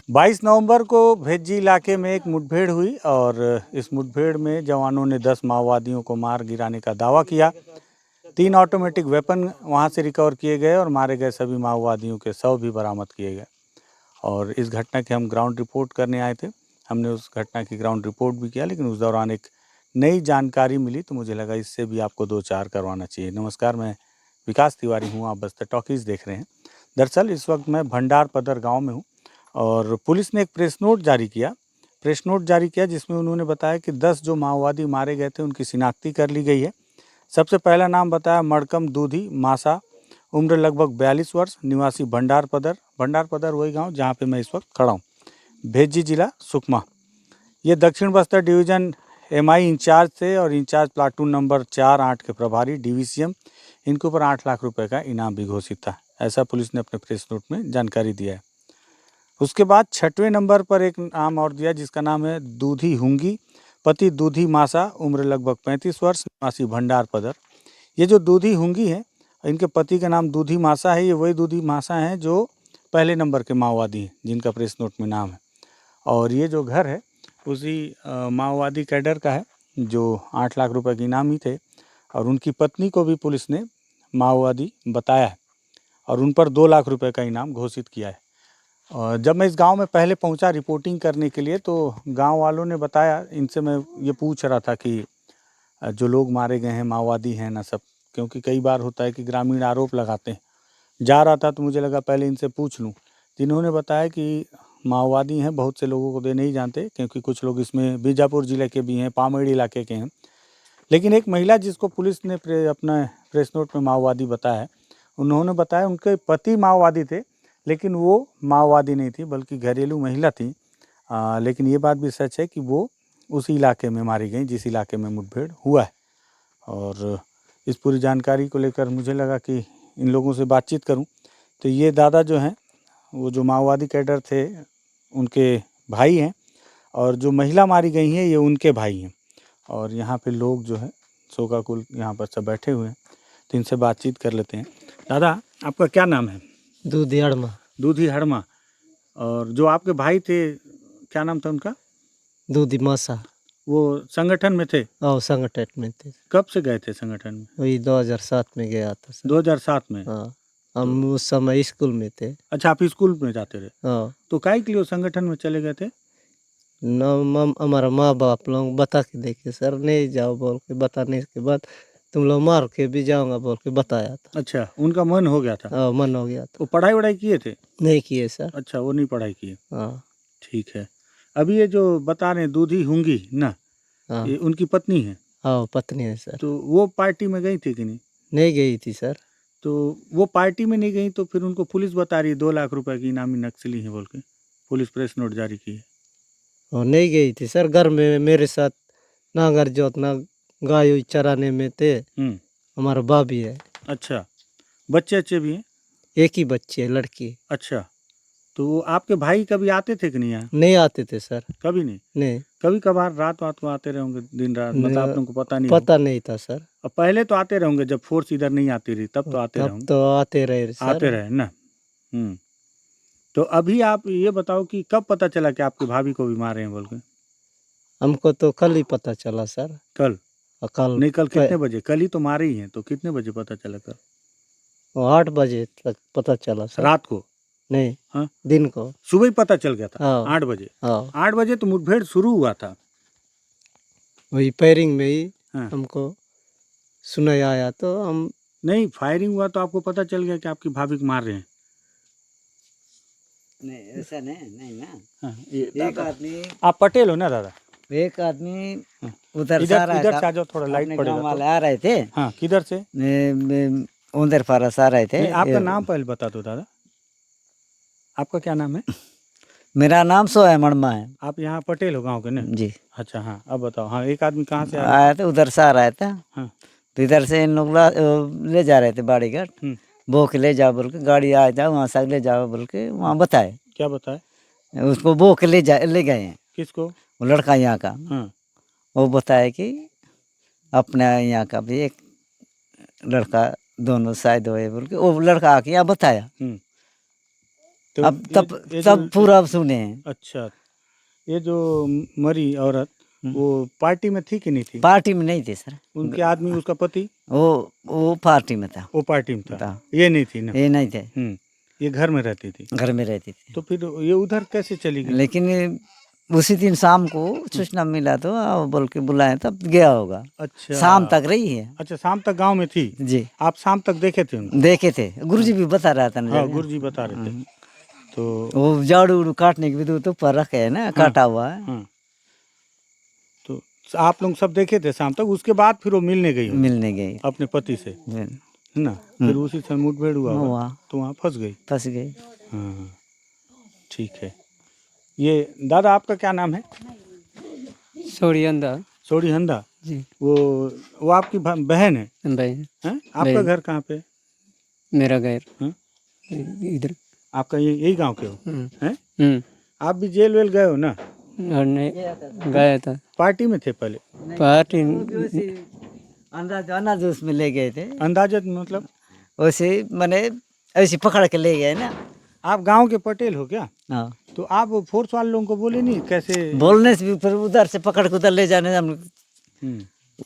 22 नवंबर को भेज्जी इलाके में एक मुठभेड़ हुई और इस मुठभेड़ में जवानों ने 10 माओवादियों को मार गिराने का दावा किया। 3 ऑटोमेटिक वेपन वहां से रिकवर किए गए और मारे गए सभी माओवादियों के शव भी बरामद किए गए। और इस घटना की हम ग्राउंड रिपोर्ट करने आए थे। हमने उस घटना की ग्राउंड रिपोर्ट भी किया, लेकिन उस दौरान एक नई जानकारी मिली तो मुझे लगा इससे भी आपको दो चार करवाना चाहिए। नमस्कार, मैं विकास तिवारी हूँ, आप बस्तर टॉकीज़ देख रहे हैं। दरअसल इस वक्त मैं भंडारपदर गांव में हूँ और पुलिस ने एक प्रेस नोट जारी किया जिसमें उन्होंने बताया कि 10 जो माओवादी मारे गए थे उनकी शिनाख्ती कर ली गई है। सबसे पहला नाम बताया मड़कम दूधी मासा, उम्र लगभग 42 वर्ष, निवासी भंडारपदर वही गांव जहां पे मैं इस वक्त खड़ा हूं, भेज्जी जिला सुकमा। ये दक्षिण बस्तर डिवीज़न एमआई इंचार्ज थे और इंचार्ज प्लाटून नंबर 4-8 के प्रभारी डीवीसीएम। इनके ऊपर 8 लाख रुपए का इनाम भी घोषित था, ऐसा पुलिस ने अपने प्रेस नोट में जानकारी दिया है। उसके बाद 6वें नंबर पर एक नाम और दिया जिसका नाम है दूधी हुंगी, पति दूधी मासा, उम्र लगभग 35 वर्ष, निवासी भंडारपदर। ये जो दूधी हुंगी है, इनके पति का नाम दूधी मासा है। ये वही दूधी मासा हैं जो पहले नंबर के माओवादी हैं जिनका प्रेस नोट में नाम है। और ये जो घर है उसी माओवादी कैडर का है जो 8 लाख रुपए के इनामी थे, और उनकी पत्नी को भी पुलिस ने माओवादी बताया है और उन पर 2 लाख रुपए का इनाम घोषित किया है। और जब मैं इस गांव में पहले पहुंचा रिपोर्टिंग करने के लिए तो गांव वालों ने बताया, इनसे मैं ये पूछ रहा था कि जो लोग मारे गए हैं माओवादी हैं ना सब, क्योंकि कई बार होता है कि ग्रामीण आरोप लगाते हैं। जा रहा था तो मुझे लगा पहले इनसे पूछ लूँ, तो इन्होंने बताया कि माओवादी हैं, बहुत से लोगों को दे नहीं जानते क्योंकि कुछ लोग इसमें बीजापुर ज़िले के भी हैं, पामेड़ी इलाके के हैं। लेकिन एक महिला जिसको पुलिस ने अपना प्रेस नोट में माओवादी बताया है, उन्होंने बताया उनके पति माओवादी थे, लेकिन वो माओवादी नहीं थी बल्कि घरेलू महिला थी। लेकिन ये बात भी सच है कि वो उसी इलाके में मारी गई जिस इलाके में मुठभेड़ हुआ है। और इस पूरी जानकारी को लेकर मुझे लगा कि इन लोगों से बातचीत करूं। तो ये दादा जो हैं वो जो माओवादी कैडर थे उनके भाई हैं, और जो महिला मारी गई हैं ये उनके भाई हैं। और यहाँ पे लोग जो है शोकाकुल यहाँ पर सब बैठे हुए हैं, तो इनसे बातचीत कर लेते हैं। दादा, आपका क्या नाम है? दूधी हड़मा। दूधी हड़मा। और जो आपके भाई थे क्या नाम था उनका? दूधी मासा। वो संगठन में थे? और संगठन में थे। कब से गए थे संगठन में? वही 2007 में गया था सर। 2007 में? हाँ, हम उस समय स्कूल में थे। अच्छा, आप स्कूल में जाते रहे? हाँ। तो काहे के लिए संगठन में चले गए थे? हमारा माँ बाप लोग बता के देखे सर, नहीं जाओ बोल के, बताने के बाद तुम लोग मार के भी जाऊंगा बोल के बताया था। अच्छा, उनका मन हो गया था? हाँ, मन हो गया था। वो पढ़ाई वढ़ाई किए थे? नहीं किए सर। अच्छा, वो नहीं पढ़ाई किए। हाँ। ठीक है। अभी ये जो बता रहे दूधी हुंगी ना, हाँ। ये उनकी पत्नी है? हाँ, पत्नी है सर। तो वो पार्टी में गई थी कि नहीं? नहीं गई थी सर। तो वो पार्टी में नहीं गई तो फिर उनको पुलिस बता रही है 2 लाख रुपए की इनामी नक्सली है बोल के, पुलिस प्रेस नोट जारी की है। और नहीं गई थी सर, घर में मेरे साथ नांगर जोतना गाय चराने में थे। हमारा भाभी है। अच्छा, बच्चे अच्छे भी हैं? एक ही बच्ची है, लड़की। अच्छा, तो आपके भाई कभी आते थे कि नहीं यहाँ? नहीं आते थे सर। कभी नहीं? नहीं। कभी कभार रात को आते रहे होंगे, दिन रात, मतलब आप लोगों को पता नहीं पता नहीं था सर। और पहले तो आते रहोगे जब फोर्स इधर नहीं आती रही तब तो आते तब रहोगे? तो आते रहे सर। आते रहे ना। तो अभी आप ये बताओ कि कब पता चला कि आपकी भाभी को भी मारे हैं बोल के? हमको तो कल ही पता चला सर। कल? कल नहीं, कल कितने बजे? कल ही तो मारे ही हैं, तो कितने बजे पता चला कल? 8 बजे तक पता चला सर। रात को? नहीं। हाँ, दिन को। सुबह ही पता चल गया था? हाँ। 8 बजे? हाँ। 8 बजे तो मुठभेड़ शुरू हुआ था? वही फायरिंग में ही हाँ। हमको सुनाई आया तो हम। नहीं, फायरिंग हुआ तो आपको पता चल गया कि आपकी भाभी को मार रहे हैं? नहीं, ऐसा नहीं ना। हाँ, एक आदमी, आप पटेल हो ना दादा? एक आदमी उधर से इधर आ रहा इधर था, से आ जाओ, थोड़ा लाइट पड़ेगा गाँव तो। वाले आ रहे थे। हाँ, किधर से? उधर फारस आ रहे थे। नहीं, आपका नाम पहले बता दो दादा, आपका क्या नाम है? मेरा नाम सोया मणमा है। आप यहाँ पटेल हो गांव के ना? जी। अच्छा, हाँ, अब बताओ। हाँ, एक आदमी कहाँ से आया था, उधर से आ रहा था। हाँ। तो इधर से इन लोग ले जा रहे थे बाड़ीघाट, बो के ले जाओ बोल के, गाड़ी आ जाओ वहाँ से ले जाओ बोल के वहाँ बताए। क्या बताए? उसको बो के ले गए हैं। किसको? वो लड़का यहाँ का। हाँ। वो बताया कि अपने यहाँ का भी एक लड़का दोनों शायद हुए बोल के, वो लड़का आके यहाँ बताया। तो अब तब ये सब जो पूरा सुने हैं। अच्छा, ये जो मरी औरत वो पार्टी में थी कि नहीं थी? पार्टी में नहीं थे सर, उनके आदमी, उसका पति वो पार्टी में था। वो पार्टी में था, था। ये नहीं थी ना? ये नहीं थे, ये घर में रहती थी। घर में रहती थी। तो फिर ये उधर कैसे चली गई? लेकिन उसी दिन शाम को सूचना मिला तो आओ बोल के बुलाए, तब गया होगा। अच्छा, शाम तक रही है अच्छा, शाम तक गांव में थी? जी, आप शाम तक देखे थे उनको? देखे थे, गुरुजी भी बता रहा था ना हाँ, जब। गुरुजी बता रहे थे। तो वो झाड़ू उड़ू काटने के भी तो ऊपर रखे है ना, काटा हुआ है। हाँ, तो आप लोग सब देखे थे शाम तक, उसके बाद फिर वो मिलने गई होंगी मिलने गई। अपने पति से, है ना? फिर उसी से मुठभेड़ हुआ होगा, हुआ, तो वहाँ फंस गई। फंस गई। हाँ हाँ, ठीक है। ये दादा आपका क्या नाम है? सोड़ियंदा सोड़ी हंदा। जी, वो आपकी बहन है? भाई हैं? आपका बहन। घर कहाँ पे? मेरा घर हाँ? इधर। आपका यही गांव के हो? हैं? हम्म, आप भी जेल वेल गए हो ना? और नहीं गया था पार्टी में थे पहले? पार्टी। अंदाज उसमें ले गए थे, अंदाजत मतलब? वैसे मैंने ऐसे पकड़ के ले गए ना। आप गांव के पटेल हो क्या? हाँ, तो आप फोर्स वाले लोगों को बोले नहीं कैसे? बोलने से भी फिर उधर से पकड़ के उधर ले जाने हम। हम्म,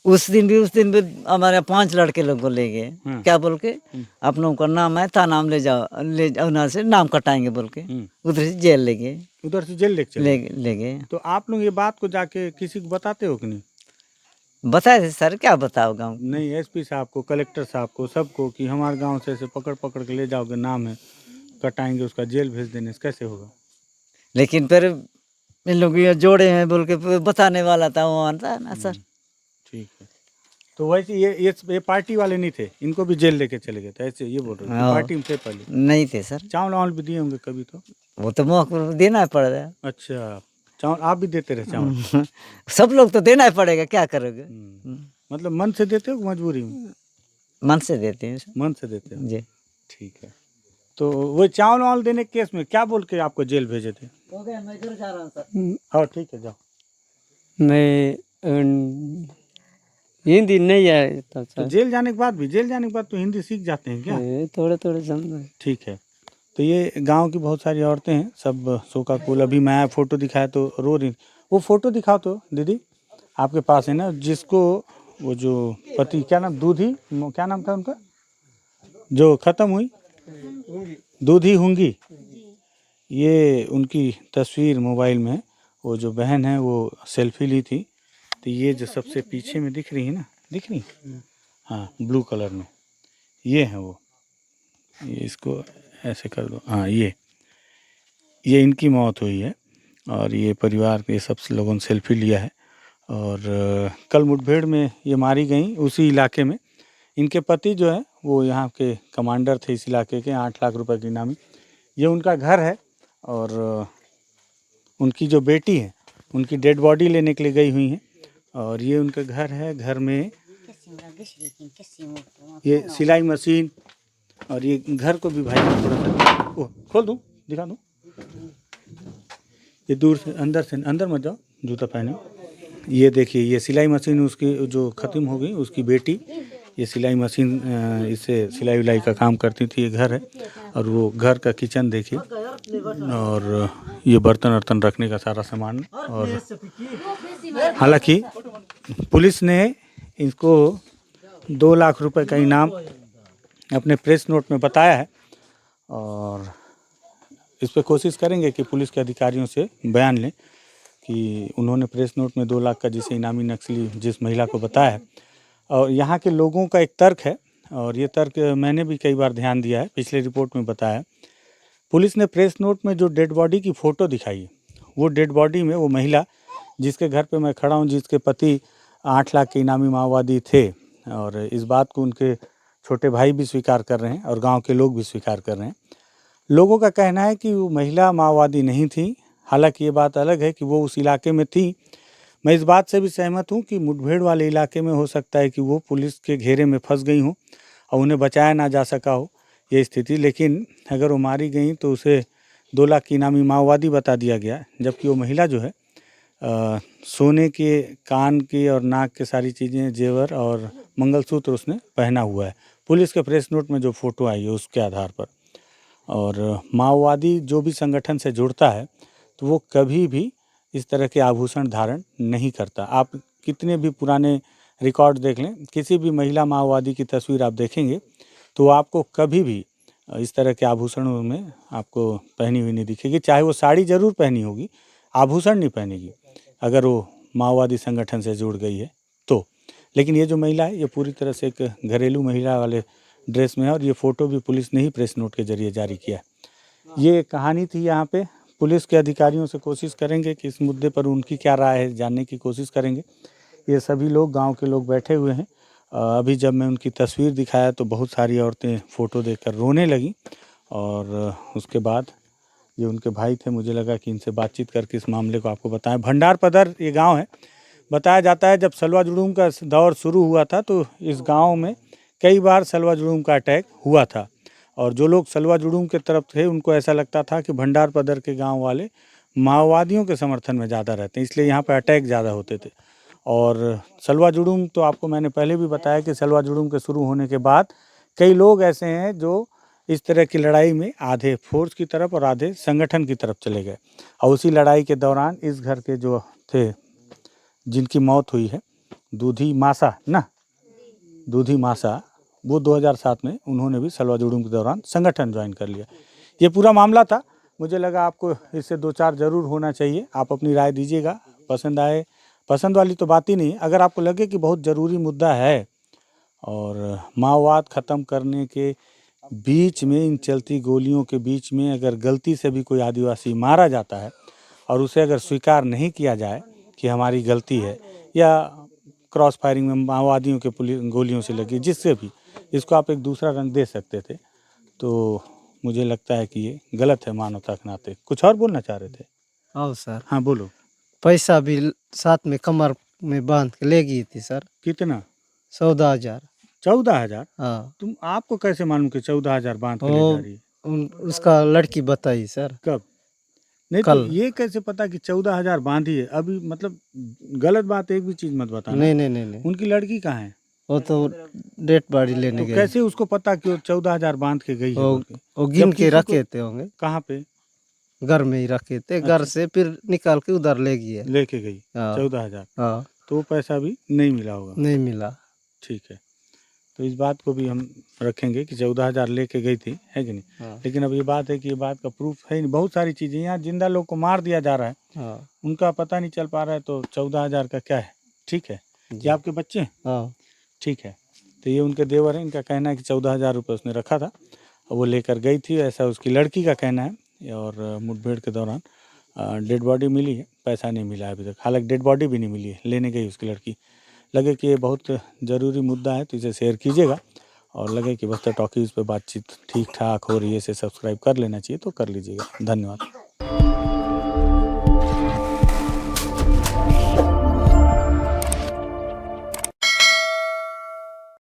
उस दिन भी हमारे 5 लड़के लोग को ले गए, क्या बोल के आप लोगों का नाम है था, नाम ले जाओ, ले जाओ ना, से नाम कटाएंगे बोल के उधर से जेल ले गए। उधर से जेल लेके चले? ले गए। तो आप लोग ये बात को जाके किसी को बताते हो कि नहीं? बताए थे सर, क्या बताओ गाँव। नहीं, एसपी साहब को, कलेक्टर साहब को, सबको, कि हमारे गांव से ऐसे पकड़ पकड़ के ले जाओगे, नाम है, कटाएंगे, उसका जेल भेज देने से कैसे होगा? लेकिन फिर इन लोग ये जोड़े हैं बोल के फिर बताने वाला था, वो आता है ना सर। ठीक है। तो वैसे ये पार्टी वाले नहीं थे, इनको भी जेल लेके चले गए थे, ऐसे ये बोल रहे थे? हाँ। पार्टी में थे पहले? नहीं थे सर, चावल वावल भी दिए होंगे कभी तो? वो तो मुँह को देना पड़ रहा है। अच्छा, चावल आप भी देते रहे चावल? सब लोग तो देना ही पड़ेगा, क्या करोगे। मतलब मन से देते हो कि मजबूरी में? मन से देते हैं सर। मन से देते हो? जी। ठीक है। तो वो चावल वावल देने के केस में क्या बोल के आपको जेल भेजे थे? हो गया, मैं इधर जा रहा हूँ सर। हाँ, ठीक है, जाओ। मैं हिंदी नहीं आया था तो सर, जेल जाने के बाद तो हिंदी सीख जाते हैं क्या? थोड़े थोड़े समझ। ठीक है। तो ये गांव की बहुत सारी औरतें हैं, सब शोका कुल। अभी मैं फ़ोटो दिखाया तो रो रही। वो फ़ोटो दिखाओ तो दीदी, आपके पास है ना, जिसको वो जो पति, क्या नाम, दूधी, क्या नाम था उनका, जो ख़त्म हुई, दूधी हुंगी, ये उनकी तस्वीर मोबाइल में, वो जो बहन है वो सेल्फी ली थी। तो ये जो सबसे पीछे में दिख रही है ना, दिख रही? हाँ, ब्लू कलर में, ये है वो। ये इसको ऐसे कर दो, हाँ, ये इनकी मौत हुई है, और ये परिवार के सब लोगों ने सेल्फी लिया है। और कल मुठभेड़ में ये मारी गई उसी इलाके में। इनके पति जो है वो यहाँ के कमांडर थे इस इलाके के, 8 लाख रुपए की इनामी। ये उनका घर है, और उनकी जो बेटी है उनकी डेड बॉडी लेने के लिए गई हुई हैं, और ये उनका घर है। घर में ये सिलाई मशीन, और ये घर को भी भाई थोड़ा सा ओ खोल दूँ, दिखा दूँ। ये दूर से, अंदर मत जाओ, जूता पहने। ये देखिए, ये सिलाई मशीन उसकी जो ख़त्म हो गई, उसकी बेटी ये सिलाई मशीन, इससे सिलाई उलाई का काम करती थी। ये घर है, और वो घर का किचन देखिए, और ये बर्तन वर्तन रखने का सारा सामान। और हालांकि पुलिस ने इसको 2 लाख रुपए का इनाम अपने प्रेस नोट में बताया है, और इस पर कोशिश करेंगे कि पुलिस के अधिकारियों से बयान लें कि उन्होंने प्रेस नोट में 2 लाख का जिसे इनामी नक्सली जिस महिला को बताया है। और यहाँ के लोगों का एक तर्क है, और ये तर्क मैंने भी कई बार ध्यान दिया है, पिछले रिपोर्ट में बताया। पुलिस ने प्रेस नोट में जो डेड बॉडी की फ़ोटो दिखाई है, वो डेड बॉडी में वो महिला जिसके घर पे मैं खड़ा हूँ, जिसके पति 8 लाख के इनामी माओवादी थे, और इस बात को उनके छोटे भाई भी स्वीकार कर रहे हैं, और गांव के लोग भी स्वीकार कर रहे हैं। लोगों का कहना है कि वो महिला माओवादी नहीं थी। हालांकि ये बात अलग है कि वो उस इलाके में थी। मैं इस बात से भी सहमत हूँ कि मुठभेड़ वाले इलाके में हो सकता है कि वो पुलिस के घेरे में फंस गई हों और उन्हें बचाया ना जा सका हो ये स्थिति। लेकिन अगर वो मारी गई तो उसे 2 लाख की इनामी माओवादी बता दिया गया, जबकि वो महिला जो है सोने के, कान की और नाक के सारी चीज़ें, जेवर और मंगलसूत्र उसने पहना हुआ है, पुलिस के प्रेस नोट में जो फ़ोटो आई है उसके आधार पर। और माओवादी जो भी संगठन से जुड़ता है तो वो कभी भी इस तरह के आभूषण धारण नहीं करता। आप कितने भी पुराने रिकॉर्ड देख लें, किसी भी महिला माओवादी की तस्वीर आप देखेंगे तो आपको कभी भी इस तरह के आभूषणों में आपको पहनी हुई नहीं दिखेगी। चाहे वो साड़ी ज़रूर पहनी होगी, आभूषण नहीं पहनेगी अगर वो माओवादी संगठन से जुड़ गई है तो। लेकिन ये जो महिला है ये पूरी तरह से एक घरेलू महिला वाले ड्रेस में है और ये फ़ोटो भी पुलिस ने ही प्रेस नोट के जरिए जारी किया। ये कहानी थी यहाँ पे। पुलिस के अधिकारियों से कोशिश करेंगे कि इस मुद्दे पर उनकी क्या राय है जानने की कोशिश करेंगे। ये सभी लोग गांव के लोग बैठे हुए हैं। अभी जब मैं उनकी तस्वीर दिखाया तो बहुत सारी औरतें फ़ोटो देखकर रोने लगीं और उसके बाद ये उनके भाई थे, मुझे लगा कि इनसे बातचीत करके इस मामले को आपको बताएं। भंडारपदर ये गांव है। बताया जाता है जब सलवा जुड़ूम का दौर शुरू हुआ था तो इस गांव में कई बार सलवा जुड़ूम का अटैक हुआ था और जो लोग सलवा जुड़ूम के तरफ थे उनको ऐसा लगता था कि भंडारपदर के गांव वाले माओवादियों के समर्थन में ज़्यादा रहते हैं, इसलिए यहाँ पर अटैक ज़्यादा होते थे। और सलवा जुड़ूम तो आपको मैंने पहले भी बताया कि सलवा जुड़ूम के शुरू होने के बाद कई लोग ऐसे हैं जो इस तरह की लड़ाई में आधे फोर्स की तरफ और आधे संगठन की तरफ चले गए। और उसी लड़ाई के दौरान इस घर के जो थे जिनकी मौत हुई है, दूधी मासा, वो 2007 में उन्होंने भी सलवा जुड़ूम के दौरान संगठन ज्वाइन कर लिया। ये पूरा मामला था। मुझे लगा आपको इससे 2-4 ज़रूर होना चाहिए। आप अपनी राय दीजिएगा, पसंद आए, पसंद वाली तो बात ही नहीं। अगर आपको लगे कि बहुत ज़रूरी मुद्दा है और माओवाद ख़त्म करने के बीच में, इन चलती गोलियों के बीच में अगर गलती से भी कोई आदिवासी मारा जाता है और उसे अगर स्वीकार नहीं किया जाए कि हमारी गलती है या क्रॉस फायरिंग में माओवादियों के गोलियों से लगी, जिससे भी इसको आप एक दूसरा रंग दे सकते थे, तो मुझे लगता है कि ये गलत है मानवता के नाते। कुछ और बोलना चाह रहे थे? हाँ सर, हाँ बोलो। पैसा भी साथ में कमर में बांध के ले गई थी सर। कितना? 14,000। 14,000? हाँ, तुम आपको कैसे मालूम कि 14,000 बांध के ले जा रही है? उसका लड़की बताई सर। कब? नहीं कल। तो ये कैसे पता कि 14,000 बांधी है? अभी मतलब गलत बात एक भी चीज मत बताना। नहीं, उनकी लड़की कहाँ है? वो तो डेड बॉडी लेने तो गए। कैसे उसको पता कि वो 14,000 बांध के गई है बोल के? वो गिन जब के किसी रखे को- थे होंगे, कहाँ पे घर में ही रखे थे। घर से फिर निकाल के उधर ले गई है। लेके गई? हाँ। 14,000। हाँ, तो वो पैसा भी नहीं मिला होगा। नहीं मिला। ठीक है, तो इस बात को भी हम रखेंगे कि 14,000 लेके गई थी, है कि नहीं? हाँ, लेकिन अब ये बात है कि ये बात का प्रूफ है नहीं। बहुत सारी चीज़ें, यहाँ जिंदा लोग को मार दिया जा रहा है, हाँ, उनका पता नहीं चल पा रहा है, तो 14,000 का क्या है? ठीक है, ये आपके बच्चे हैं? हाँ, ठीक है, तो ये उनके देवर हैं। इनका कहना है कि 14,000 रुपये उसने रखा था और वो लेकर गई थी, ऐसा उसकी लड़की का कहना है। और मुठभेड़ के दौरान डेड बॉडी मिली है, पैसा नहीं मिला है अभी तक। हालांकि डेड बॉडी भी नहीं मिली है, लेने गई उसकी लड़की। लगे कि ये बहुत ज़रूरी मुद्दा है तो इसे शेयर कीजिएगा, और लगे कि बस्तर टॉकीज़ पे बातचीत ठीक ठाक हो रही है, इसे सब्सक्राइब कर लेना चाहिए तो कर लीजिएगा। धन्यवाद।